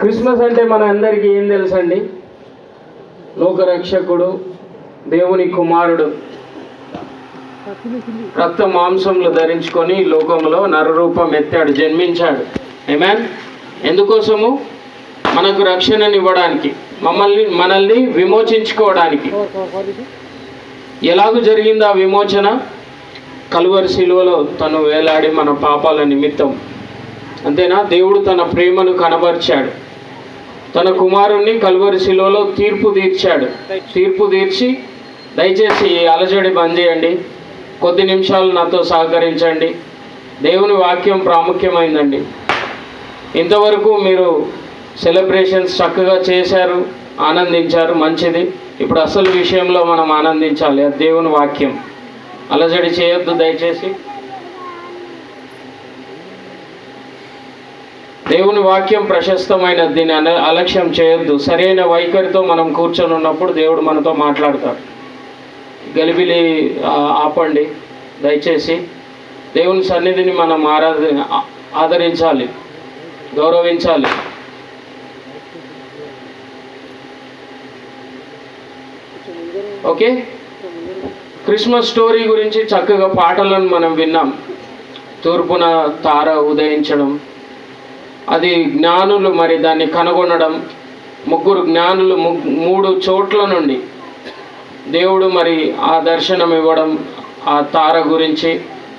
Christmas అంటే మన అందరికీ ఏం తెలుసండి? లోకరక్షకుడు, దేవుని కుమారుడు రక్త మాంసంలో ధరించుకొని లోకంలో నరరూపం ఎత్తాడు, జన్మించాడు. ఆమేన్. ఎందుకోసము? మనకు రక్షణనివ్వడానికి, మనల్ని విమోచించుకోవడానికి. ఎలాగూ జరిగింది ఆ విమోచన? కలువరి శిలువలో తను వేలాడి మన పాపాల నిమిత్తం. అంతేనా? దేవుడు తన ప్రేమను కనబరిచాడు. తన కుమారుణ్ణి కలువరి శిలువలో తీర్పు తీర్చి దయచేసి అలజడి బంద్ చేయండి, కొద్ది నిమిషాలు నాతో సహకరించండి. దేవుని వాక్యం ప్రాముఖ్యమైందండి. ఇంతవరకు మీరు సెలబ్రేషన్స్ చక్కగా చేశారు, ఆనందించారు, మంచిది. ఇప్పుడు అసలు విషయంలో మనం ఆనందించాలి. అది దేవుని వాక్యం. అలజడి చేయొద్దు దయచేసి. దేవుని వాక్యం ప్రశస్తమైనది, దీన్ని అలక్ష్యం చేయొద్దు. సరైన వైఖరితో మనం కూర్చొని ఉన్నప్పుడు దేవుడు మనతో మాట్లాడతాడు. గలిబిలి ఆపండి దయచేసి. దేవుని సన్నిధిని మనం ఆదరించాలి, గౌరవించాలి. ఓకే, క్రిస్మస్ స్టోరీ గురించి చక్కగా పాటలను మనం విన్నాం. తూర్పున తార ఉదయించడం, అది జ్ఞానులు మరి దాన్ని కనుగొనడం. ముగ్గురు జ్ఞానులు 3 చోట్ల నుండి దేవుడు మరి ఆ దర్శనం ఇవ్వడం. ఆ తార గురించి.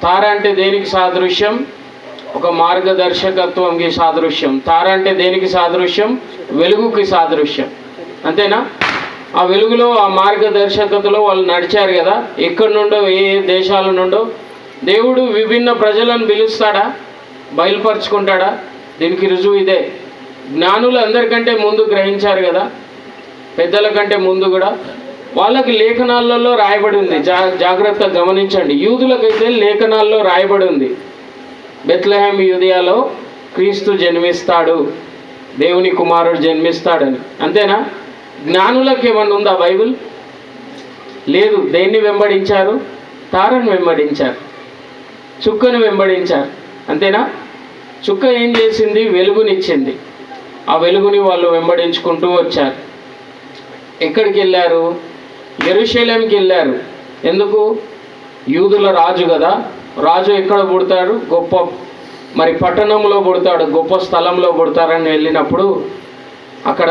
తార అంటే దేనికి సాదృశ్యం? ఒక మార్గదర్శకత్వంకి సాదృశ్యం. తార అంటే దేనికి సాదృశ్యం? వెలుగుకి సాదృశ్యం. అంతేనా? ఆ వెలుగులో, ఆ మార్గదర్శకతలో వాళ్ళు నడిచారు కదా. ఎక్కడి నుండో, ఏ దేశాల నుండో దేవుడు విభిన్న ప్రజలను పిలుస్తాడా, బయలుపరుచుకుంటాడా? దీనికి రుజువు ఇదే. జ్ఞానులు అందరికంటే ముందు గ్రహించారు కదా, పెద్దల కంటే ముందు కూడా. వాళ్ళకి లేఖనాలలో రాయబడి ఉంది. జాగ్రత్తగా గమనించండి. యూదులకైతే లేఖనాల్లో రాయబడి ఉంది, బెత్లెహేమ్ యూదయలో క్రీస్తు జన్మిస్తాడు, దేవుని కుమారుడు జన్మిస్తాడని. అంతేనా? జ్ఞానులకు ఏమన్నా ఉందా బైబిల్? లేదు. దేన్ని వెంబడించారు? తారను వెంబడించారు, చుక్కను వెంబడించారు. అంతేనా? చుక్క ఏం చేసింది? వెలుగునిచ్చింది. ఆ వెలుగుని వాళ్ళు వెంబడించుకుంటూ వచ్చారు. ఎక్కడికి వెళ్ళారు? యెరూషలేంకి వెళ్ళారు. ఎందుకు? యూదుల రాజు కదా. రాజు ఎక్కడ పుడతాడు? గొప్ప మరి పట్టణంలో పుడతాడు, గొప్ప స్థలంలో పుడతారని వెళ్ళినప్పుడు అక్కడ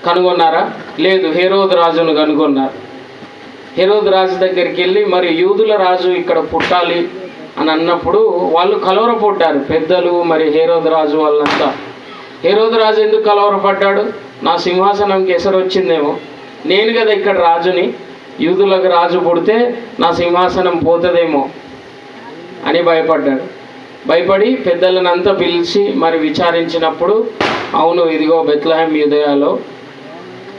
కనుగొన్నారా? లేదు. హేరోదు రాజును కనుగొన్నారు. హేరోదు రాజు దగ్గరికి వెళ్ళి మరి యూదుల రాజు ఇక్కడ పుట్టాలి అని అన్నప్పుడు వాళ్ళు కలవరపడ్డారు, పెద్దలు. మరి హేరోదు రాజు వాళ్ళంతా. హేరోదు రాజు ఎందుకు కలవరపడ్డాడు? నా సింహాసనంకి ఎసరు వచ్చిందేమో, నేను కదా ఇక్కడ రాజుని, యూదులకు రాజు పుడితే నా సింహాసనం పోతుందేమో అని భయపడ్డాడు. భయపడి పెద్దలనంతా పిలిచి మరి విచారించినప్పుడు, అవును, ఇదిగో బెత్లెహేమ్ యూదయలో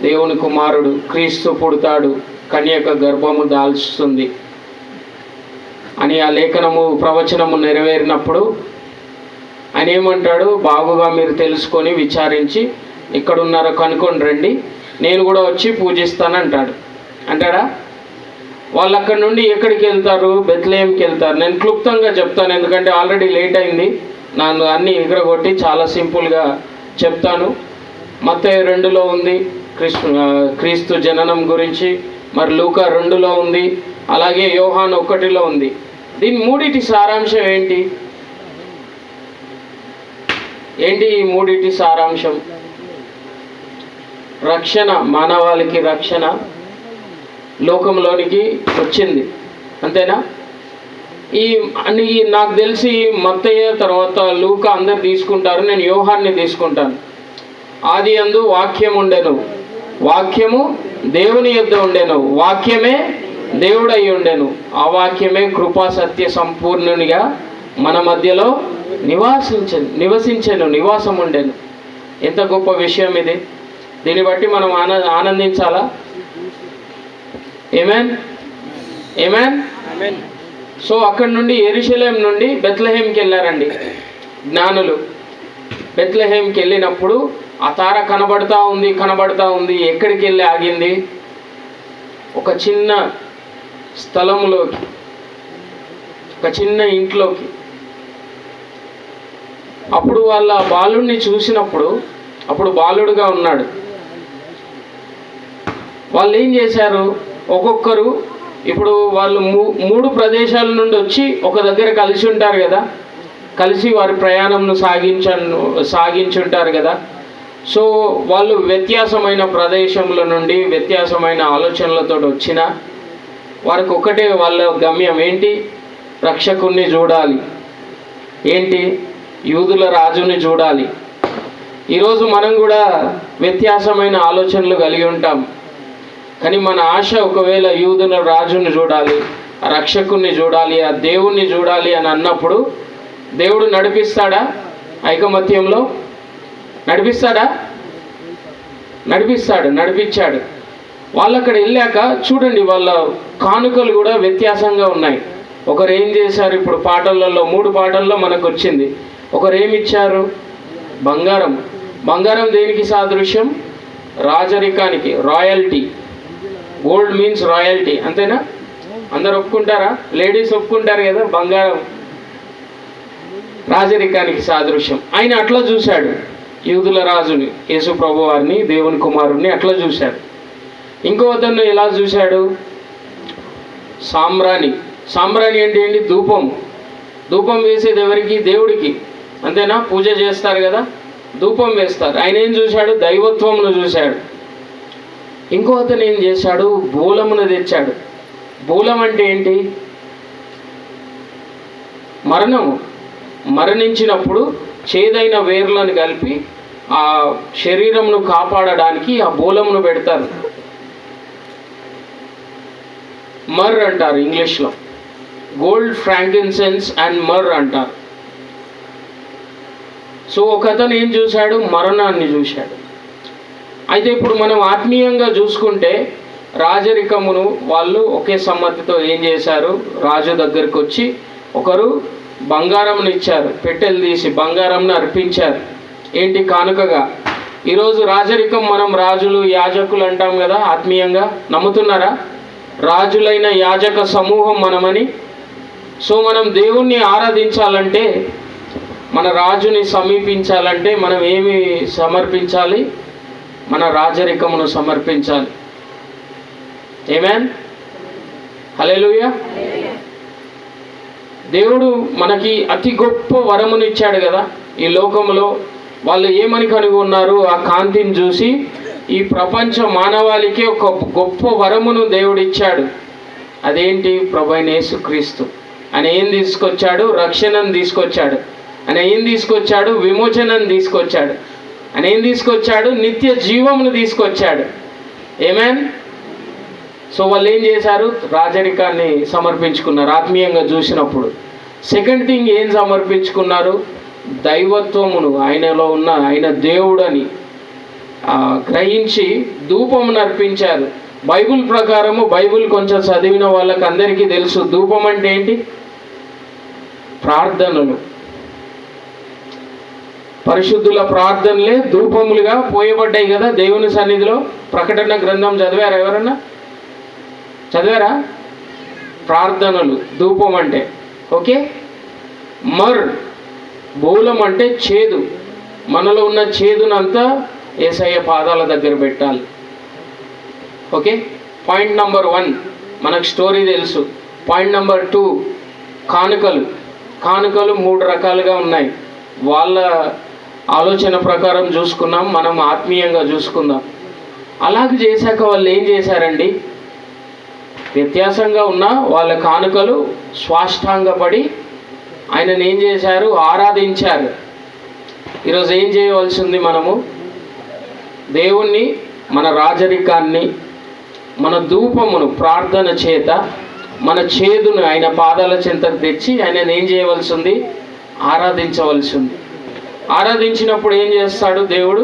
దేవుని కుమారుడు క్రీస్తు పుడతాడు, కన్యక గర్భము దాల్చుతుంది అని ఆ లేఖనము, ప్రవచనము నెరవేరినప్పుడు ఆయన ఏమంటాడు? బాగుగా మీరు తెలుసుకొని విచారించి ఎక్కడున్నారో కనుక్కొని రండి, నేను కూడా వచ్చి పూజిస్తానంటాడు. అంటాడా? వాళ్ళు అక్కడి నుండి ఎక్కడికి వెళ్తారు? బెత్లెహేమ్కి వెళ్తారు. నేను క్లుప్తంగా చెప్తాను, ఎందుకంటే ఆల్రెడీ లేట్ అయింది. నన్ను అన్నీ ఎగరగొట్టి చాలా సింపుల్గా చెప్తాను. మత్తయి 2లో ఉంది క్రీస్తు జననం గురించి, మరి లూకా 2లో ఉంది, అలాగే యోహాను 1లో ఉంది. దీని మూడిటి సారాంశం ఏంటి? ఈ మూడిటి సారాంశం? రక్షణ, మానవాళికి రక్షణ లోకంలోనికి వచ్చింది. అంతేనా? నాకు తెలిసి మత్తయి తర్వాత లూకా అందరు తీసుకుంటారు, నేను యోహాన్ని తీసుకుంటాను. ఆది యందు వాక్యం ఉండెను, వాక్యము దేవుని యొద్ద ఉండెను, వాక్యమే దేవుడై ఉండెను, ఆ వాక్యమే కృపా సత్య సంపూర్ణునిగా మన మధ్యలో నివసించెను, నివాసం ఉండెను. ఎంత గొప్ప విషయం ఇది! దీన్ని బట్టి మనం ఆనందించాలా? ఆమేన్, ఆమేన్. సో అక్కడి నుండి యెరూషలేం నుండి బెత్లెహేమ్కి వెళ్ళారండి జ్ఞానులు. బెత్లెహేమ్కి వెళ్ళినప్పుడు ఆ తార కనబడతా ఉంది. ఎక్కడికి వెళ్ళి ఆగింది? ఒక చిన్న స్థలంలోకి, ఒక చిన్న ఇంట్లోకి. అప్పుడు వాళ్ళ బాలుణ్ణి చూసినప్పుడు అప్పుడు బాలుడుగా ఉన్నాడు. వాళ్ళు ఏం చేశారు, ఒక్కొక్కరు ఇప్పుడు వాళ్ళు 3 ప్రదేశాల నుండి వచ్చి ఒక దగ్గర కలిసి ఉంటారు కదా, కలిసి వారి ప్రయాణంను సాగించుంటారు కదా. సో వాళ్ళు వ్యత్యాసమైన ప్రదేశంలో నుండి వ్యత్యాసమైన ఆలోచనలతో వచ్చిన వారికి ఒక్కటే వాళ్ళ గమ్యం ఏంటి, రక్షకుణ్ణి చూడాలి, ఏంటి, యూదుల రాజుని చూడాలి. ఈరోజు మనం కూడా వ్యత్యాసమైన ఆలోచనలు కలిగి ఉంటాం, కానీ మన ఆశ ఒకవేళ యూదుల రాజుని చూడాలి, ఆ రక్షకుణ్ణి చూడాలి, ఆ దేవుణ్ణి చూడాలి అని అన్నప్పుడు దేవుడు నడిపిస్తాడా? ఐకమత్యంలో నడిపిస్తాడా? నడిపించాడు. వాళ్ళు అక్కడ వెళ్ళాక చూడండి, వాళ్ళ కానుకలు కూడా వ్యత్యాసంగా ఉన్నాయి. ఒకరు ఏం చేశారు, ఇప్పుడు పాటలలో 3 పాటల్లో మనకు వచ్చింది. ఒకరు ఏమి ఇచ్చారు, బంగారం. బంగారం దేనికి సాదృశ్యం? రాజరికానికి, రాయల్టీ. గోల్డ్ మీన్స్ రాయల్టీ, అంతేనా? అందరు ఒప్పుకుంటారా? లేడీస్ ఒప్పుకుంటారు కదా, బంగారం రాజరికానికి సాదృశ్యం. ఆయన అట్లా చూశాడు యూదుల రాజుని, యేసు ప్రభు వారిని, దేవుని కుమారుణ్ణి అట్లా చూశాడు. ఇంకో అతను ఎలా చూశాడు, సాంబ్రాణి. సాంబ్రాణి అంటే ఏంటి? ధూపం వేసేది ఎవరికి? దేవుడికి, అంతేనా? పూజ చేస్తారు కదా, ధూపం వేస్తారు. ఆయన ఏం చూశాడు? దైవత్వంను చూశాడు. ఇంకో అతను ఏం చేశాడు, బూలమును తెచ్చాడు. బూలం అంటే ఏంటి? మరణము. మరణించినప్పుడు చేదైన వేర్లను కలిపి ఆ శరీరంను కాపాడడానికి ఆ బూలమును పెడతారు. మర్ అంటారు ఇంగ్లీష్లో. గోల్డ్, ఫ్రాంకిన్సెన్స్ అండ్ మర్ అంటారు. సో ఒక అతను ఏం చూశాడు, మరణాన్ని చూశాడు. అయితే ఇప్పుడు మనం ఆత్మీయంగా చూసుకుంటే రాజరికమును వాళ్ళు ఒకే సమ్మతితో ఏం చేశారు, రాజు దగ్గరికి వచ్చి ఒకరు బంగారంను ఇచ్చారు, పెట్టెలు తీసి బంగారంను అర్పించారు. ఏంటి? కానుకగా. ఈరోజు రాజరికం, మనం రాజులు యాజకులు అంటాం కదా, ఆత్మీయంగా నమ్ముతున్నారా? రాజులైన యాజక సమూహం మనమని. సో మనం దేవుణ్ణి ఆరాధించాలంటే, మన రాజుని సమీపించాలంటే మనం ఏమి సమర్పించాలి? మన రాజరికమును సమర్పించాలి. ఆమేన్, హల్లెలూయా. దేవుడు మనకి అతి గొప్ప వరమును ఇచ్చాడు కదా ఈ లోకంలో. వాళ్ళు ఏమని కనుగొన్నారు, ఆ కాంతిని చూసి ఈ ప్రపంచ మానవాళికి ఒక గొప్ప వరమును దేవుడు ఇచ్చాడు. అదేంటి? ప్రభువైన యేసుక్రీస్తు. ఆయన ఏం తీసుకొచ్చాడు? రక్షణను తీసుకొచ్చాడు. ఆయన ఏం తీసుకొచ్చాడు? విమోచనను తీసుకొచ్చాడు. ఆయన ఏం తీసుకొచ్చాడు? నిత్య జీవమును తీసుకొచ్చాడు. ఆమేన్. సో వాళ్ళు ఏం చేశారు? రాజరికాన్ని సమర్పించుకున్నారు ఆత్మీయంగా చూసినప్పుడు. సెకండ్ థింగ్ ఏం సమర్పించుకున్నారు? దైవత్వమును, ఆయనలో ఉన్న ఆయన దేవుడని గ్రహించి ధూపమును అర్పించారు. బైబిల్ ప్రకారము, బైబిల్ కొంచెం చదివిన వాళ్ళకి అందరికీ తెలుసు ధూపం అంటే ఏంటి. ప్రార్థనలు, పరిశుద్ధుల ప్రార్థనలే ధూపములుగా పోయబడ్డాయి కదా దేవుని సన్నిధిలో. ప్రకటన గ్రంథం చదివారా? ఎవరన్నా చదివారా? ప్రార్థనలు ధూపం అంటే. ఓకే. మర్, బూలం అంటే చేదు. మనలో ఉన్న చేదునంతా యేసయ్య పాదాల దగ్గర పెట్టాలి. ఓకే. పాయింట్ నెంబర్ 1 మనకు స్టోరీ తెలుసు. పాయింట్ నెంబర్ 2 కానుకలు. కానుకలు 3 రకాలుగా ఉన్నాయి. వాళ్ళ ఆలోచన ప్రకారం చూసుకున్నాం, మనం ఆత్మీయంగా చూసుకుందాం. అలాగే చేశాక వాళ్ళు ఏం చేశారండి, వ్యత్యాసంగా ఉన్న వాళ్ళ కానుకలు స్వాష్టాంగపడి ఆయనను ఏం చేశారు? ఆరాధించారు. ఈరోజు ఏం చేయవలసి ఉంది? మనము దేవుణ్ణి, మన రాజరికాన్ని, మన ధూపమును ప్రార్థన చేత, మన చేదును ఆయన పాదాల చెంతకు తెచ్చి ఆయనను ఏం చేయవలసి ఉంది? ఆరాధించవలసి ఉంది. ఆరాధించినప్పుడు ఏం చేస్తాడు దేవుడు?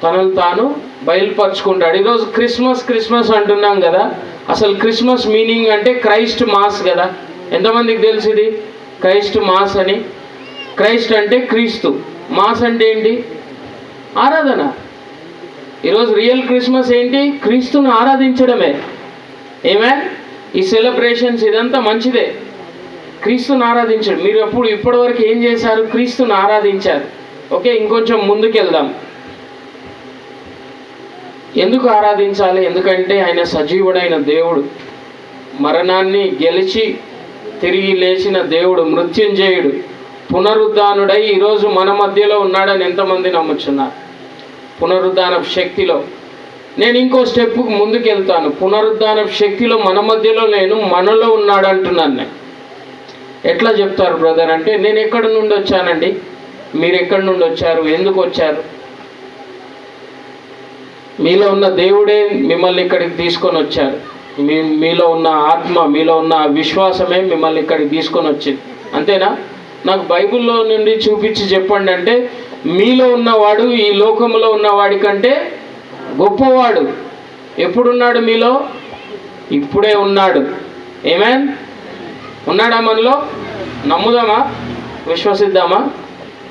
తనను తాను బయలుపరుచుకుంటాడు. ఈరోజు క్రిస్మస్ అంటున్నాం కదా, అసలు క్రిస్మస్ మీనింగ్ అంటే క్రైస్ట్ మాస్ కదా. ఎంతమందికి తెలుసు ఇది? క్రైస్ట్ మాస్ అని. క్రైస్ట్ అంటే క్రీస్తు, మాస్ అంటే ఏంటి? ఆరాధన. ఈరోజు రియల్ క్రిస్మస్ ఏంటి? క్రీస్తును ఆరాధించడమే. ఆమేన్. ఈ సెలబ్రేషన్స్ ఇదంతా మంచిదే, క్రీస్తును ఆరాధించడం. మీరు ఇప్పటివరకు ఏం చేశారు? క్రీస్తును ఆరాధించారు. ఓకే. ఇంకొంచెం ముందుకెళ్దాం. ఎందుకు ఆరాధించాలి? ఎందుకంటే ఆయన సజీవుడైన దేవుడు, మరణాన్ని గెలిచి తిరిగి లేచిన దేవుడు, మృత్యుంజయుడు, పునరుద్ధానుడై ఈరోజు మన మధ్యలో ఉన్నాడని ఎంతమంది నమ్ముచున్నారు? పునరుద్ధాన శక్తిలో నేను ఇంకో స్టెప్ ముందుకు వెళ్తాను. పునరుద్ధాన శక్తిలో మన మధ్యలో లేను, మనలో ఉన్నాడు అంటున్నాను నేను. ఎట్లా చెప్తారు బ్రదర్ అంటే, నేను ఎక్కడి నుండి వచ్చానండి, మీరు ఎక్కడి నుండి వచ్చారు, ఎందుకు వచ్చారు? మీలో ఉన్న దేవుడే మిమ్మల్ని ఇక్కడికి తీసుకొని వచ్చారు. మీలో ఉన్న ఆత్మ, మీలో ఉన్న విశ్వాసమే మిమ్మల్ని ఇక్కడికి తీసుకొని వచ్చింది. అంతేనా? నాకు బైబిల్లో నుండి చూపించి చెప్పండి అంటే, మీలో ఉన్నవాడు ఈ లోకంలో ఉన్నవాడి కంటే గొప్పవాడు. ఎప్పుడున్నాడు మీలో? ఇప్పుడే ఉన్నాడు. ఏమేన్? ఉన్నాడా మనలో? నమ్ముదామా? విశ్వసిద్దామా?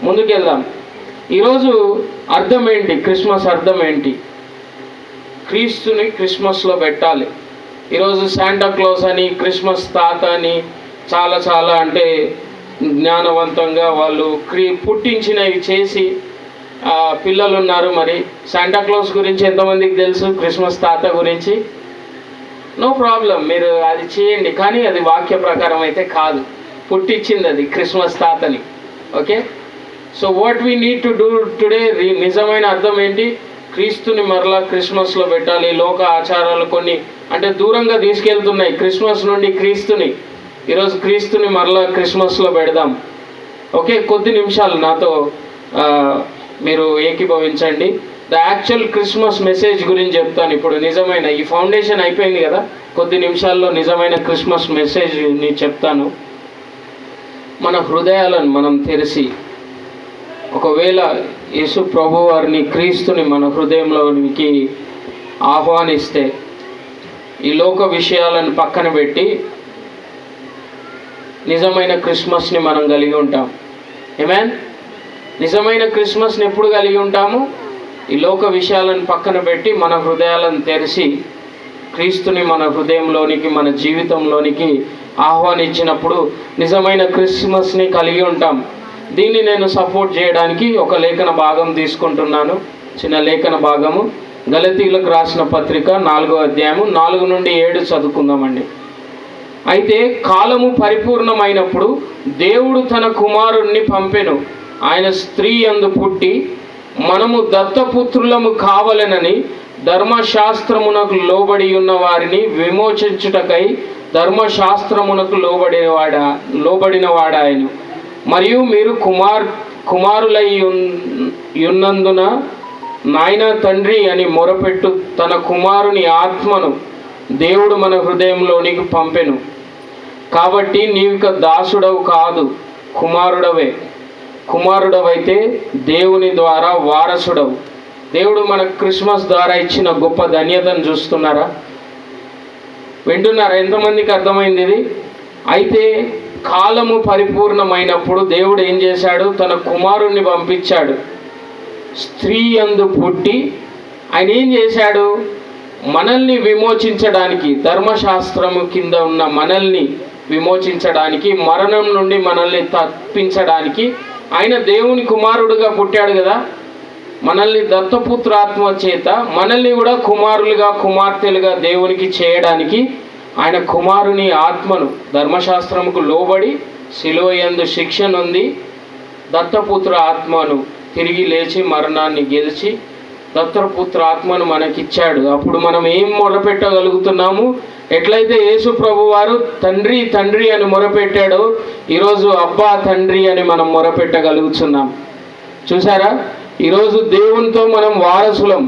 ముందుకెళ్దాం. ఈరోజు అర్థం ఏంటి? క్రిస్మస్ అర్థం ఏంటి? క్రీస్తుని క్రిస్మస్లో పెట్టాలి. ఈరోజు శాంటా క్లాస్ అని, క్రిస్మస్ తాత అని చాలా అంటే జ్ఞానవంతంగా వాళ్ళు పుట్టించినవి చేసి పిల్లలు ఉన్నారు. మరి శాంటా క్లాస్ గురించి ఎంతమందికి తెలుసు? క్రిస్మస్ తాత గురించి నో ప్రాబ్లం, మీరు అది చేయండి, కానీ అది వాక్య ప్రకారం అయితే కాదు. పుట్టించింది అది క్రిస్మస్ తాతని. Okay, so what we need to do today, నిజమైన అర్థం ఏంటి? క్రీస్తుని మరలా క్రిస్మస్లో పెట్టాలి. లోక ఆచారాలు కొన్ని అంటే దూరంగా తీసుకెళ్తున్నాయి క్రిస్మస్ నుండి క్రీస్తుని. ఈరోజు క్రీస్తుని మరలా క్రిస్మస్లో పెడదాం. ఓకే, కొద్ది నిమిషాలు నాతో మీరు ఏకీభవించండి. ద యాక్చువల్ క్రిస్మస్ మెసేజ్ గురించి చెప్తాను ఇప్పుడు. నిజమైన ఈ ఫౌండేషన్ అయిపోయింది కదా, కొద్ది నిమిషాల్లో నిజమైన క్రిస్మస్ మెసేజ్ని చెప్తాను. మన హృదయాలను మనం తెరిచి, ఒకవేళ యేసు ప్రభు వారిని, క్రీస్తుని మన హృదయంలోనికి ఆహ్వానిస్తే, ఈ లోక విషయాలను పక్కన పెట్టి నిజమైన క్రిస్మస్ని మనం కలిగి ఉంటాం. ఆమేన్. నిజమైన క్రిస్మస్ని ఎప్పుడు కలిగి ఉంటాము? ఈ లోక విషయాలను పక్కన పెట్టి మన హృదయాలను తెరిచి క్రీస్తుని మన హృదయంలోనికి, మన జీవితంలోనికి ఆహ్వానించినప్పుడు నిజమైన క్రిస్మస్ని కలిగి ఉంటాం. దీన్ని నేను సపోర్ట్ చేయడానికి ఒక లేఖన భాగం తీసుకుంటున్నాను. చిన్న లేఖన భాగము, గలతీయులకు రాసిన పత్రిక 4వ అధ్యాయము 4 నుండి 7 చదువుకుందామండి. అయితే కాలము పరిపూర్ణమైనప్పుడు దేవుడు తన కుమారుణ్ణి పంపెను. ఆయన స్త్రీ యందు పుట్టి మనము దత్తపుత్రులము కావలెనని ధర్మశాస్త్రమునకు లోబడి ఉన్న వారిని విమోచించుటకై ధర్మశాస్త్రమునకు లోబడిన వాడాయను. మరియు మీరు కుమారులై ఉన్నందున నాయన తండ్రి అని మొరపెట్టు తన కుమారుని ఆత్మను దేవుడు మన హృదయంలోనికి పంపెను. కాబట్టి నీవిక దాసుడవు కాదు, కుమారుడవే. కుమారుడవైతే దేవుని ద్వారా వారసుడవు. దేవుడు మన క్రిస్మస్ ద్వారా ఇచ్చిన గొప్ప ధన్యతను చూస్తున్నారా? వింటున్నారా? ఎంతమందికి అర్థమైంది ఇది? అయితే కాలము పరిపూర్ణమైనప్పుడు దేవుడు ఏం చేశాడు? తన కుమారుణ్ణి పంపించాడు. స్త్రీ యందు పుట్టి ఆయన ఏం చేశాడు? మనల్ని విమోచించడానికి, ధర్మశాస్త్రము కింద ఉన్న మనల్ని విమోచించడానికి, మరణం నుండి మనల్ని తప్పించడానికి ఆయన దేవుని కుమారుడుగా పుట్టాడు కదా. మనల్ని దత్తపుత్రాత్మ చేత మనల్ని కూడా కుమారులుగా, కుమార్తెలుగా దేవునికి చేయడానికి ఆయన కుమారుని ఆత్మను, ధర్మశాస్త్రముకు లోబడి శిలువ యందు శిక్ష నొంది దత్తపుత్ర ఆత్మను తిరిగి లేచి మరణాన్ని గెలిచి దత్తపుత్ర ఆత్మను మనకిచ్చాడు. అప్పుడు మనం ఏం మొరపెట్టగలుగుతున్నాము? ఎట్లయితే యేసు ప్రభు వారు తండ్రి తండ్రి అని మొరపెట్టాడో ఈరోజు అబ్బా తండ్రి అని మనం మొరపెట్టగలుగుతున్నాం. చూసారా? ఈరోజు దేవునితో మనం వారసులం.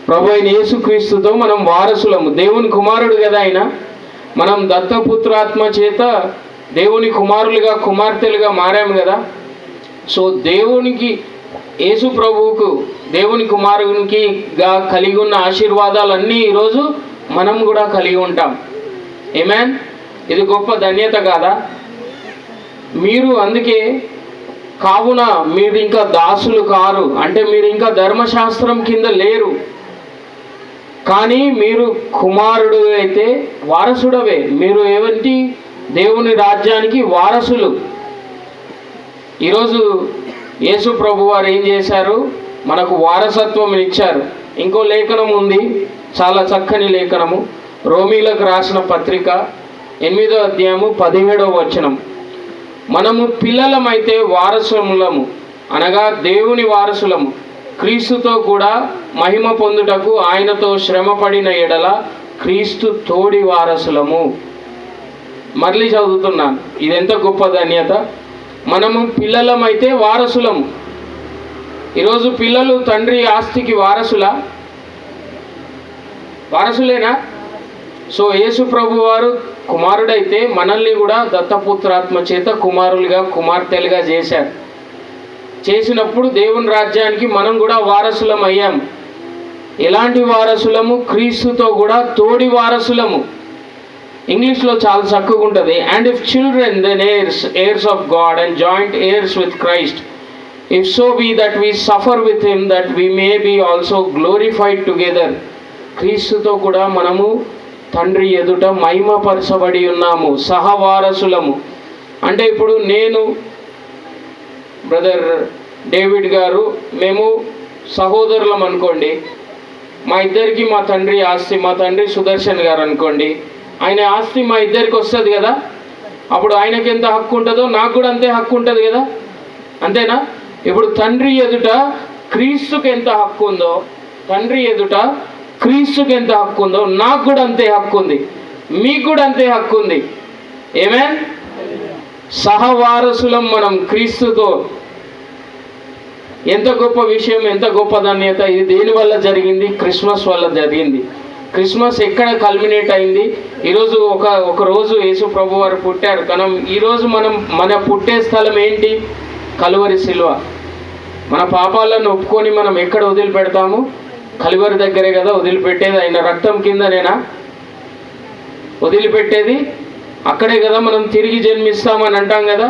ప్రభు అయిన యేసుక్రీస్తుతో మనం వారసులము. దేవుని కుమారుడు కదా ఆయన. మనం దత్తపుత్రాత్మ చేత దేవుని కుమారులుగా, కుమార్తెలుగా మారాము కదా. సో దేవునికి, యేసు ప్రభువుకు, దేవుని కుమారునికి కలిగి ఉన్న ఆశీర్వాదాలన్నీ ఈరోజు మనం కూడా కలిగి ఉంటాం. ఆమేన్. ఇది గొప్ప ధన్యత కాదా? మీరు అందుకే కావున మీరు ఇంకా దాసులు కారు, అంటే మీరు ఇంకా ధర్మశాస్త్రం కింద లేరు, కానీ మీరు కుమారుడు అయితే వారసుడవే. మీరు ఏమిటి? దేవుని రాజ్యానికి వారసులు. ఈరోజు యేసు ప్రభు వారు ఏం చేశారు? మనకు వారసత్వం ఇచ్చారు. ఇంకో లేఖనం ఉంది, చాలా చక్కని లేఖనము. రోమీలకు రాసిన పత్రిక 8వ అధ్యాయము 17వ వచనం. మనము పిల్లలమైతే వారసులము, అనగా దేవుని వారసులము, క్రీస్తుతో కూడా మహిమ పొందుటకు ఆయనతో శ్రమపడిన ఎడల క్రీస్తు తోడి వారసులము. మళ్ళీ చదువుతున్నాను, ఇది ఎంత గొప్ప ధన్యత. మనము పిల్లలమైతే వారసులము. ఈరోజు పిల్లలు తండ్రి ఆస్తికి వారసులేనా? సో యేసు ప్రభు వారు కుమారుడైతే మనల్ని కూడా దత్తపుత్రాత్మ చేత కుమారులుగా కుమార్తెలుగా చేశారు. చేసినప్పుడు దేవుని రాజ్యానికి మనం కూడా వారసులం అయ్యాం. ఎలాంటి వారసులము? క్రీస్తుతో కూడా తోడి వారసులము. ఇంగ్లీష్లో చాలా చక్కగా ఉంటుంది. And if children then heirs of God and joint heirs with Christ, if so be that we suffer with him, that we may be also glorified together. క్రీస్తుతో కూడా మనము తండ్రి ఎదుట మహిమపరచబడి ఉన్నాము, సహవారసులము. అంటే ఇప్పుడు నేను, బ్రదర్ డేవిడ్ గారు, మేము సహోదరులం అనుకోండి. మా ఇద్దరికి మా తండ్రి ఆస్తి, మా తండ్రి సుదర్శన్ గారు అనుకోండి, ఆయన ఆస్తి మా ఇద్దరికి వస్తుంది కదా. అప్పుడు ఆయనకి ఎంత హక్కు ఉంటుందో నాకు కూడా అంతే హక్కు ఉంటుంది కదా, అంతేనా? ఇప్పుడు తండ్రి ఎదుట క్రీస్తుకి ఎంత హక్కు ఉందో, తండ్రి ఎదుట క్రీస్తుకి ఎంత హక్కు ఉందో నాకు కూడా అంతే హక్కు ఉంది, మీకు కూడా అంతే హక్కు ఉంది. ఆమేన్. సహవారసులం మనం క్రీస్తుతో. ఎంత గొప్ప విషయం, ఎంత గొప్ప ధన్యత. ఇది దేని వల్ల జరిగింది? క్రిస్మస్ వల్ల జరిగింది. క్రిస్మస్ ఎక్కడ కల్మినేట్ అయింది? ఈరోజు ఒక రోజు యేసు ప్రభు వారు పుట్టారు. మనం ఈరోజు మన పుట్టే స్థలం ఏంటి? కలువరి శిలువ. మన పాపాలను ఒప్పుకొని మనం ఎక్కడ వదిలిపెడతాము? కలువరి దగ్గరే కదా వదిలిపెట్టేది. ఆయన రక్తం కిందనేనా వదిలిపెట్టేది? అక్కడే కదా మనం తిరిగి జన్మిస్తామని అంటాం కదా.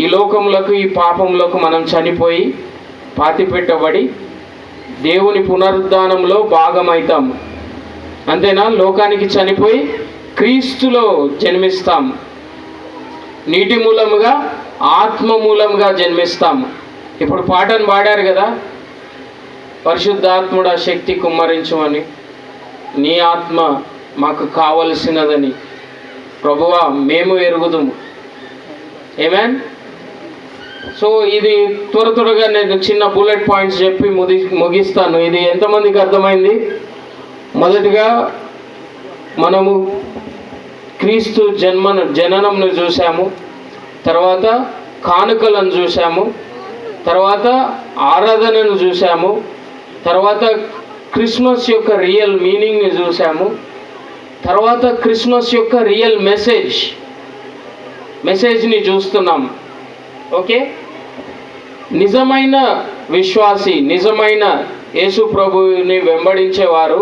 ఈ లోకములకు, ఈ పాపములకు మనం చనిపోయి పాతిపెట్టబడి దేవుని పునరుద్ధానంలో భాగమవుతాము, అంతేనా? లోకానికి చనిపోయి క్రీస్తులో జన్మిస్తాము. నీటి మూలముగా, ఆత్మ మూలముగా జన్మిస్తాము. ఇప్పుడు పాటను పాడారు కదా, పరిశుద్ధాత్ముడా శక్తి కుమ్మరించమని, నీ ఆత్మ మాకు కావలసినదని ప్రభువా మేము ఎరుగుదుము. ఆమేన్. సో ఇది త్వరగా నేను చిన్న బుల్లెట్ పాయింట్స్ చెప్పి ముగిస్తాను. ఇది ఎంతమందికి అర్థమైంది? మొదటిగా మనము క్రీస్తు జననంను చూసాము, తర్వాత కానుకలను చూసాము, తర్వాత ఆరాధనను చూసాము, తర్వాత క్రిస్మస్ యొక్క రియల్ మీనింగ్ని చూసాము, తర్వాత క్రిస్మస్ యొక్క రియల్ మెసేజ్ని చూస్తున్నాం. ఓకే, నిజమైన విశ్వాసి, నిజమైన యేసు ప్రభువుని వెంబడించేవారు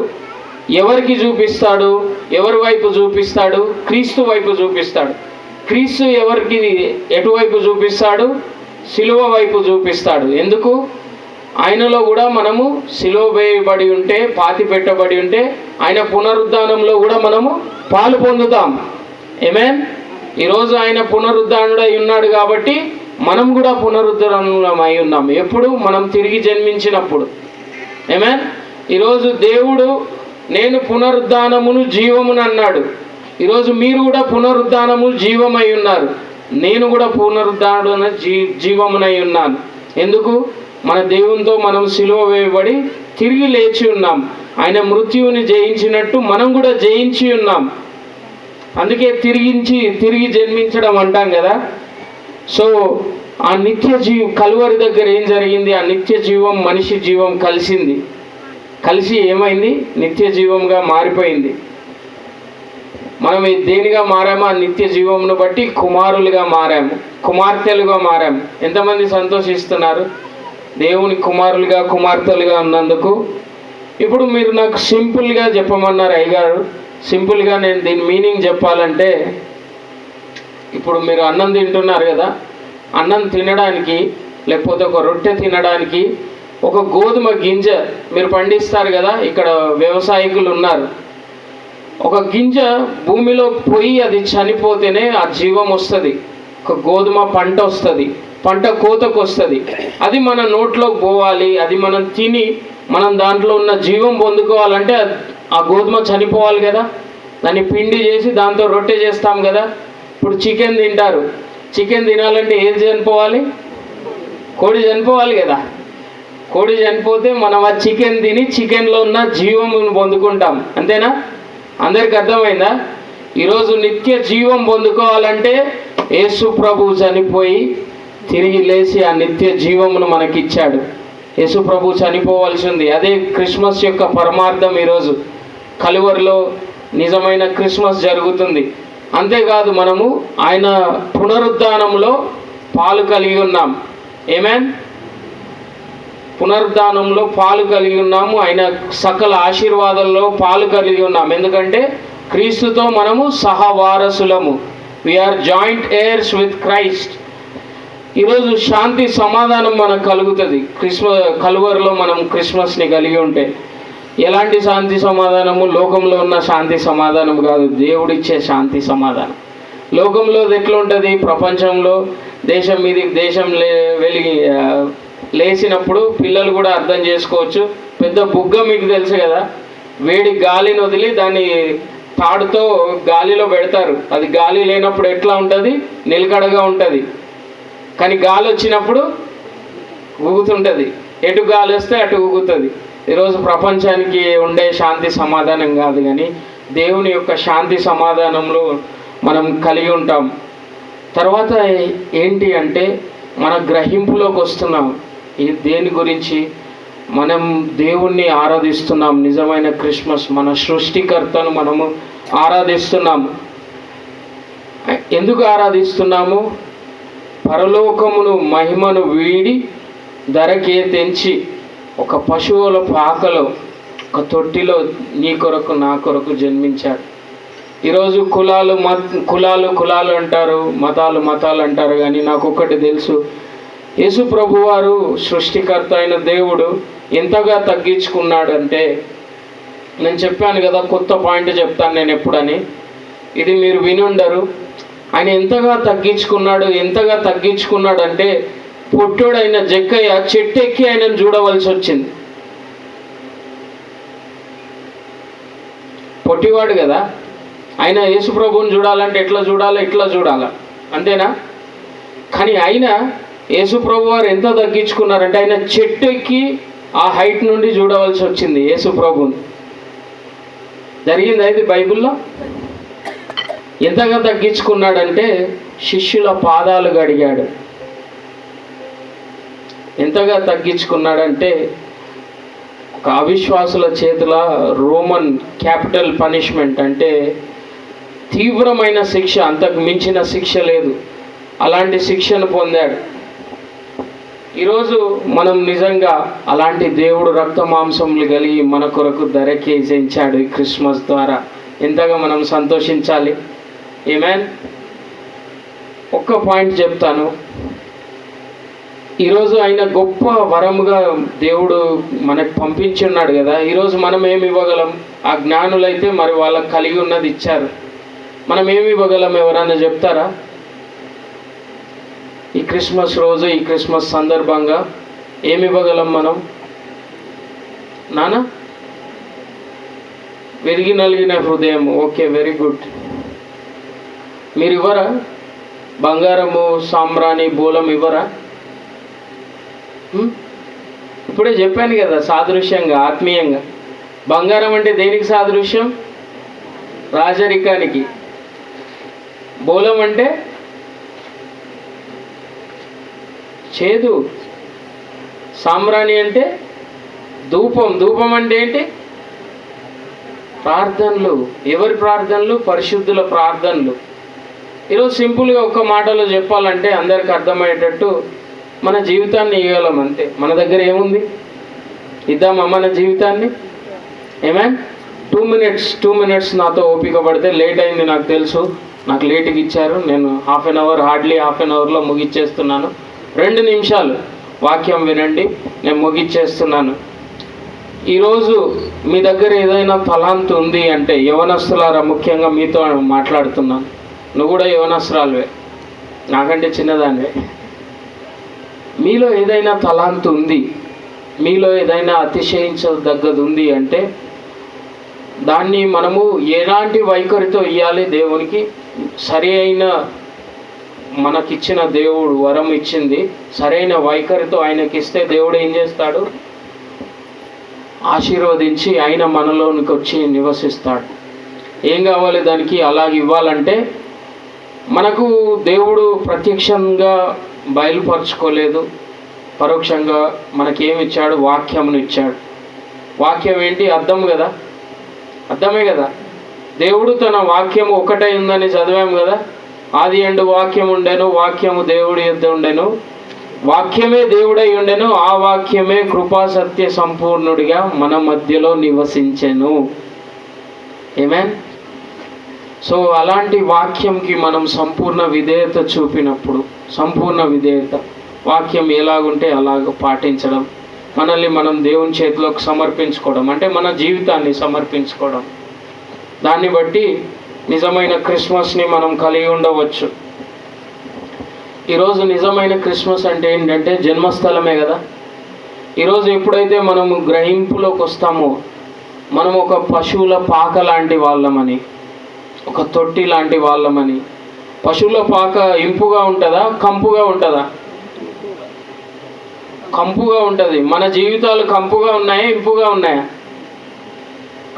ఎవరికి చూపిస్తాడు? ఎవరి వైపు చూపిస్తాడు? క్రీస్తు వైపు చూపిస్తాడు. క్రీస్తు ఎవరికి ఎటువైపు చూపిస్తాడు? సిలువ వైపు చూపిస్తాడు. ఎందుకు? ఆయనలో కూడా మనము సిలువ వేయబడి ఉంటే, పాతి పెట్టబడి ఉంటే, ఆయన పునరుద్ధానంలో కూడా మనము పాలు పొందుతాం. ఆమేన్. ఈరోజు ఆయన పునరుద్ధానుడై ఉన్నాడు కాబట్టి మనం కూడా పునరుద్ధరణమై ఉన్నాం. ఎప్పుడు? మనం తిరిగి జన్మించినప్పుడు. ఆమేన్. ఈరోజు దేవుడు నేను పునరుద్ధానమును జీవమును అన్నాడు. ఈరోజు మీరు కూడా పునరుద్ధానము జీవమై ఉన్నారు. నేను కూడా పునరుద్ధాన జీవమునై ఉన్నాను. ఎందుకు? మన దేవునితో మనం సిలువ వేయబడి తిరిగి లేచి ఉన్నాం. ఆయన మృత్యువుని జయించినట్టు మనం కూడా జయించి ఉన్నాం. అందుకే తిరిగి జన్మించడం అంటాం కదా. సో ఆ నిత్య కలువరి దగ్గర ఏం జరిగింది? ఆ నిత్య జీవం, మనిషి జీవం కలిసి ఏమైంది? నిత్య జీవంగా మారిపోయింది. మనం దేనిగా మారామో ఆ నిత్య జీవమును బట్టి కుమారులుగా మారాము, కుమార్తెలుగా మారాము. ఎంతమంది సంతోషిస్తున్నారు దేవుని కుమారులుగా, కుమార్తెలుగా ఉన్నందుకు? ఇప్పుడు మీరు నాకు సింపుల్గా చెప్పమన్నారు అయ్యగారు. సింపుల్గా నేను దీని మీనింగ్ చెప్పాలంటే, ఇప్పుడు మీరు అన్నం తింటున్నారు కదా, అన్నం తినడానికి లేకపోతే ఒక రొట్టె తినడానికి ఒక గోధుమ గింజ మీరు పండిస్తారు కదా. ఇక్కడ వ్యవసాయకులు ఉన్నారు. ఒక గింజ భూమిలో పోయి అది చనిపోతేనే ఆ జీవం వస్తుంది. ఒక గోధుమ పంట వస్తుంది, పంట కోతకు వస్తుంది. అది మన నోట్లోకి పోవాలి, అది మనం తిని మనం దాంట్లో ఉన్న జీవం పొందుకోవాలంటే ఆ గోధుమ చనిపోవాలి కదా, దాన్ని పిండి చేసి దాంతో రొట్టె చేస్తాం కదా. ఇప్పుడు చికెన్ తింటారు, చికెన్ తినాలంటే ఏది చనిపోవాలి? కోడి చనిపోవాలి కదా. కోడి చనిపోతే మనం ఆ చికెన్ తిని చికెన్లో ఉన్న జీవమును పొందుకుంటాం, అంతేనా? అందరికి అర్థమైందా? ఈరోజు నిత్య జీవం పొందుకోవాలంటే యేసు ప్రభువు చనిపోయి తిరిగి లేచి ఆ నిత్య జీవమును మనకిచ్చాడు. యేసు ప్రభువు చనిపోవాల్సింది. అదే క్రిస్మస్ యొక్క పరమార్థం. ఈరోజు కలువరిలో నిజమైన క్రిస్మస్ జరుగుతుంది. అంతేకాదు, మనము ఆయన పునరుద్ధానంలో పాలు కలిగి ఉన్నాం. ఆమేన్. పునరుద్ధానంలో పాలు కలిగి ఉన్నాము. ఆయన సకల ఆశీర్వాదాల్లో పాలు కలిగి ఉన్నాం. ఎందుకంటే క్రీస్తుతో మనము సహవారసులము. We are joint heirs with Christ. ఈరోజు శాంతి సమాధానం మనకు కలుగుతుంది కలువరిలో మనం క్రిస్మస్ని కలిగి ఉంటే. ఎలాంటి శాంతి సమాధానము? లోకంలో ఉన్న శాంతి సమాధానం కాదు, దేవుడిచ్చే శాంతి సమాధానం. లోకంలో ఎట్లా ఉంటుంది? ప్రపంచంలో దేశం మీదకి దేశం లేచినప్పుడు పిల్లలు కూడా అర్థం చేసుకోవచ్చు. పెద్ద బుగ్గ మీకు తెలుసు కదా, వేడి గాలిని వదిలి దాన్ని తాడుతో గాలిలో పెడతారు. అది గాలి లేనప్పుడు ఎట్లా ఉంటుంది? నిలకడగా ఉంటుంది. కానీ గాలి వచ్చినప్పుడు ఊగుతుంటుంది. ఎటు గాలి వస్తే అటు ఊగుతుంది. ఈరోజు ప్రపంచానికి ఉండే శాంతి సమాధానం కాదు, కానీ దేవుని యొక్క శాంతి సమాధానంలో మనం కలిగి ఉంటాం. తర్వాత ఏంటి అంటే మన గ్రహింపులోకి వస్తున్నాం. ఈ దేని గురించి? మనం దేవుణ్ణి ఆరాధిస్తున్నాం. నిజమైన క్రిస్మస్ మన సృష్టికర్తను మనము ఆరాధిస్తున్నాం. ఎందుకు ఆరాధిస్తున్నాము? పరలోకమును మహిమను వీడి ధరకే తెంచి ఒక పశువుల పాకలో ఒక తొట్టిలో నీ కొరకు నా కొరకు జన్మించాడు. ఈరోజు కులాలు అంటారు, మతాలు అంటారు, కానీ నాకు ఒక్కటి తెలుసు, యేసు ప్రభువారు సృష్టికర్త అయిన దేవుడు ఎంతగా తగ్గించుకున్నాడంటే, నేను చెప్పాను కదా, కొత్త పాయింట్ చెప్తాను నేను ఎప్పుడని, ఇది మీరు వినుండరు. ఆయన ఎంతగా తగ్గించుకున్నాడు అంటే పొట్టుడైన జక్కయ్య చెట్టు ఎక్కి ఆయనను చూడవలసి వచ్చింది. పొట్టివాడు కదా, ఆయన యేసు ప్రభువుని చూడాలంటే ఎట్లా చూడాలా, అంతేనా? కానీ ఆయన యేసు ప్రభు వారు ఎంత తగ్గించుకున్నారంటే ఆయన చెట్టు ఎక్కి ఆ హైట్ నుండి చూడవలసి వచ్చింది యేసు ప్రభువుని. జరిగింది అయితే బైబిల్లో. ఎంతగా తగ్గించుకున్నాడంటే శిష్యుల పాదాలు కడిగాడు. ఎంతగా తగ్గించుకున్నాడంటే ఒక అవిశ్వాసుల చేతుల రోమన్ క్యాపిటల్ పనిష్మెంట్, అంటే తీవ్రమైన శిక్ష, అంతకు మించిన శిక్ష లేదు, అలాంటి శిక్షను పొందాడు. ఈరోజు మనం నిజంగా అలాంటి దేవుడు రక్త మాంసములు కలిగి మన కొరకు ధరకేసించాడు ఈ క్రిస్మస్ ద్వారా. ఎంతగా మనం సంతోషించాలి. ఆమేన్. ఒక్క పాయింట్ చెప్తాను. ఈరోజు ఆయన గొప్ప వరముగా దేవుడు మనకు పంపించి ఉన్నాడు కదా. ఈరోజు మనం ఏమి ఇవ్వగలం? ఆ జ్ఞానులైతే మరి వాళ్ళకి కలిగి ఉన్నది ఇచ్చారు. మనం ఏమి ఇవ్వగలం? ఎవరైనా చెప్తారా? ఈ క్రిస్మస్ రోజు, ఈ క్రిస్మస్ సందర్భంగా ఏమి ఇవ్వగలం మనం? నానా, విరిగి నలిగిన హృదయం. Okay, very good. మీరు ఇవ్వరా? బంగారము, సాంబ్రాణి, బూలం ఇవ్వరా? ఇప్పుడే చెప్పాను కదా, సాదృశ్యంగా, ఆత్మీయంగా. బంగారం అంటే దేనికి సాదృశ్యం? రాజరికానికి. బూలం అంటే చేదు. సాంబ్రాణి అంటే ధూపం. ధూపం అంటే ఏంటి? ప్రార్థనలు. ఎవరి ప్రార్థనలు? పరిశుద్ధుల ప్రార్థనలు. ఈరోజు సింపుల్గా ఒక్క మాటలో చెప్పాలంటే అందరికి అర్థమయ్యేటట్టు మన జీవితాన్ని ఇవ్వగలం అంతే. మన దగ్గర ఏముంది? ఇద్దామా మన జీవితాన్ని? ఏమేన్ 2 minutes నాతో ఓపిక పడితే. లేట్ అయింది నాకు తెలుసు, నాకు లేట్కి ఇచ్చారు. నేను హార్డ్లీ హాఫ్ అన్ అవర్లో ముగిచ్చేస్తున్నాను. 2 నిమిషాలు వాక్యం వినండి, నేను ముగిచ్చేస్తున్నాను. ఈరోజు మీ దగ్గర ఏదైనా తలాంతు ఉంది అంటే, యవనస్తులారా ముఖ్యంగా మీతో మాట్లాడుతున్నాను. నువ్వు కూడా యవనస్తురాలువే, నాకంటే చిన్నదానివే. మీలో ఏదైనా తలాంతు ఉంది, మీలో ఏదైనా అతిశయించదగ్గది ఉంది అంటే దాన్ని మనము ఎలాంటి వైఖరితో ఇవ్వాలి దేవునికి. సరి అయిన మనకిచ్చిన దేవుడు వరం ఇచ్చింది, సరైన వైఖరితో ఆయనకి ఇస్తే దేవుడు ఏం చేస్తాడు? ఆశీర్వదించి ఆయన మనలోనికి వచ్చి నివసిస్తాడు. ఏం కావాలి దానికి? అలాగ ఇవ్వాలంటే మనకు దేవుడు ప్రత్యక్షంగా బయలుపరచుకోలేదు, పరోక్షంగా మనకేమి ఇచ్చాడు? వాక్యమును ఇచ్చాడు. వాక్యం ఏంటి? అర్థం కదా, అర్థమే కదా. దేవుడు తన వాక్యము ఒకటై ఉందని చదివాము కదా. ఆది యందు వాక్యం ఉండెను, వాక్యము దేవుడి యొద్ద ఉండెను, వాక్యమే దేవుడై ఉండెను, ఆ వాక్యమే కృపా సత్య సంపూర్ణుడిగా మన మధ్యలో నివసించెను. ఆమేన్. సో అలాంటి వాక్యంకి మనం సంపూర్ణ విధేయత చూపినప్పుడు, సంపూర్ణ విధేయత, వాక్యం ఎలాగుంటే అలాగ పాటించడం, మనల్ని మనం దేవుని చేతిలోకి సమర్పించుకోవడం, అంటే మన జీవితాన్ని సమర్పించుకోవడం, దాన్ని బట్టి నిజమైన క్రిస్మస్ని మనం కలిగి ఉండవచ్చు. ఈరోజు నిజమైన క్రిస్మస్ అంటే ఏంటంటే జన్మస్థలమే కదా. ఈరోజు ఎప్పుడైతే మనము గ్రహింపులోకి వస్తామో, మనం ఒక పశువుల పాక లాంటి వాళ్ళమని, ఒక తొట్టి లాంటి వాళ్ళమని. పశువుల పాక ఇంపుగా ఉంటుందా, కంపుగా ఉంటుందా? కంపుగా ఉంటుంది. మన జీవితాలు కంపుగా ఉన్నాయా, ఇంపుగా ఉన్నాయా?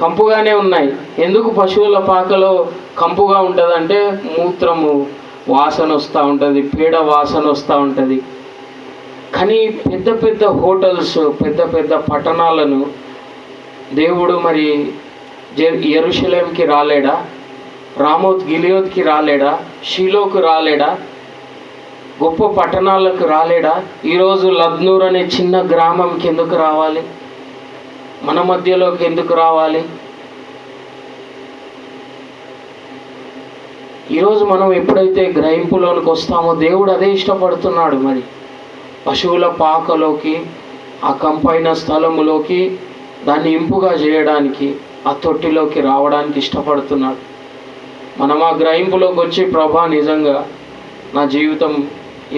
కంపుగానే ఉన్నాయి. ఎందుకు పశువుల పాకలో కంపుగా ఉంటుంది అంటే మూత్రము వాసన వస్తూ ఉంటుంది, పీడ వాసన వస్తూ ఉంటుంది. కానీ పెద్ద పెద్ద హోటల్స్, పెద్ద పెద్ద పట్టణాలను దేవుడు మరి యెరూషలేంకి రాలేడా? రామోత్ గిలియోత్కి రాలేడా? షీలోకి రాలేడా? గొప్ప పట్టణాలకు రాలేడా? ఈరోజు లద్నూర్ అనే చిన్న గ్రామంకి ఎందుకు రావాలి? మన మధ్యలోకి ఎందుకు రావాలి? ఈరోజు మనం ఎప్పుడైతే గ్రహింపులోనికి వస్తామో దేవుడు అదే ఇష్టపడుతున్నాడు. మరి పశువుల పాకలోకి, ఆ కంపైన స్థలములోకి, దాన్ని ఇంపుగా చేయడానికి, ఆ తొట్టిలోకి రావడానికి ఇష్టపడుతున్నాడు. మనం ఆ గ్రహింపులోకి వచ్చి ప్రభా నిజంగా నా జీవితం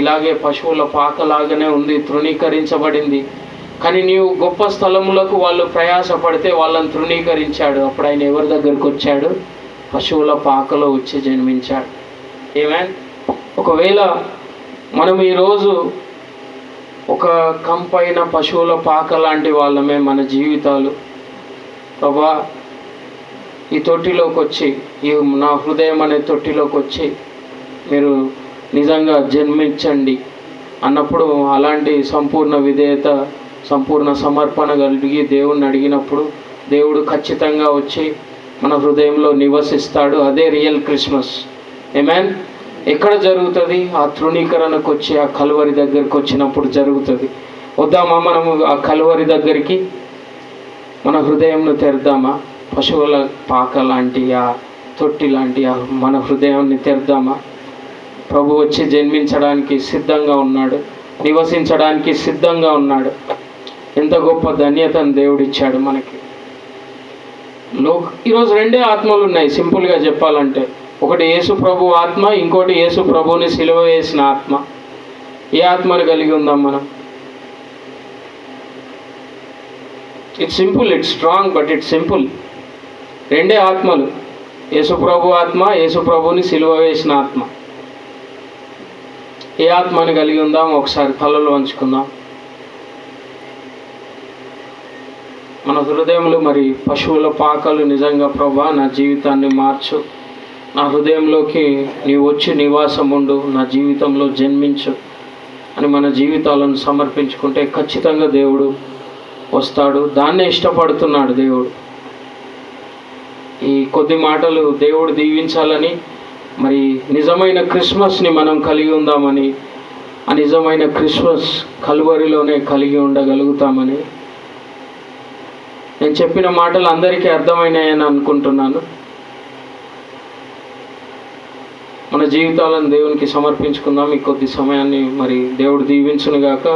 ఇలాగే పశువుల పాకలాగానే ఉంది, తృణీకరించబడింది, కానీ నీవు గొప్ప స్థలములకు వాళ్ళు ప్రయాసపడితే వాళ్ళని తృణీకరించాడు. అప్పుడు ఆయన ఎవరి దగ్గరికి వచ్చాడు? పశువుల పాకలో వచ్చి జన్మించాడు. ఆమేన్. ఒకవేళ మనం ఈరోజు ఒక కంపైన పశువుల పాక లాంటి వాళ్ళమే మన జీవితాలు, ప్రభా ఈ తొట్టిలోకి వచ్చి, ఈ నా హృదయం అనే తొట్టిలోకి వచ్చి మీరు నిజంగా జన్మించండి అన్నప్పుడు, అలాంటి సంపూర్ణ విధేయత, సంపూర్ణ సమర్పణ కలిగి దేవుణ్ణి అడిగినప్పుడు దేవుడు ఖచ్చితంగా వచ్చి మన హృదయంలో నివసిస్తాడు. అదే రియల్ క్రిస్మస్. ఆమేన్. ఎక్కడ జరుగుతుంది? ఆ తృణీకరణకు వచ్చి, ఆ కలువరి దగ్గరికి వచ్చినప్పుడు జరుగుతుంది. వద్దామా మనము ఆ కలువరి దగ్గరికి? మన హృదయంను తెరదామా? పశువుల పాక లాంటి, ఆ తొట్టి లాంటి మన హృదయాన్ని తెరదామా? ప్రభు వచ్చి జన్మించడానికి సిద్ధంగా ఉన్నాడు, నివసించడానికి సిద్ధంగా ఉన్నాడు. ఎంత గొప్ప ధన్యతను దేవుడిచ్చాడు మనకి. ఈరోజు రెండే ఆత్మలు ఉన్నాయి, సింపుల్గా చెప్పాలంటే. ఒకటి యేసు ప్రభు ఆత్మ, ఇంకోటి యేసు ప్రభుని సిలువ వేసిన ఆత్మ. ఏ ఆత్మను కలిగి ఉందాం మనం? It's simple, it's strong, but it's simple. రెండే ఆత్మలు, యేసు ప్రభు ఆత్మ, యేసు ప్రభుని సిలువ వేసిన ఆత్మ. ఏ ఆత్మని కలిగి ఉందాం? ఒకసారి తలలో వంచుకుందాం. మన హృదయంలో మరి పశువుల పాకలు నిజంగా ప్రభా నా జీవితాన్ని మార్చు, నా హృదయంలోకి నీవు వచ్చి నివాసం ఉండు, నా జీవితంలో జన్మించు అని మన జీవితాలను సమర్పించుకుంటే ఖచ్చితంగా దేవుడు వస్తాడు. దాన్నే ఇష్టపడుతున్నాడు దేవుడు. ఈ కొద్ది మాటలు దేవుడు దీవించాలని, మరి నిజమైన క్రిస్మస్ని మనం కలిగి ఉందామని, ఆ నిజమైన క్రిస్మస్ కలువరిలోనే కలిగి ఉండగలుగుతామని. నేను చెప్పిన మాటలు అందరికీ అర్థమైనాయని అనుకుంటున్నాను. మన జీవితాలను దేవునికి సమర్పించుకుందాం. ఈ కొద్ది సమయాన్ని మరి దేవుడు దీవించునుగాక.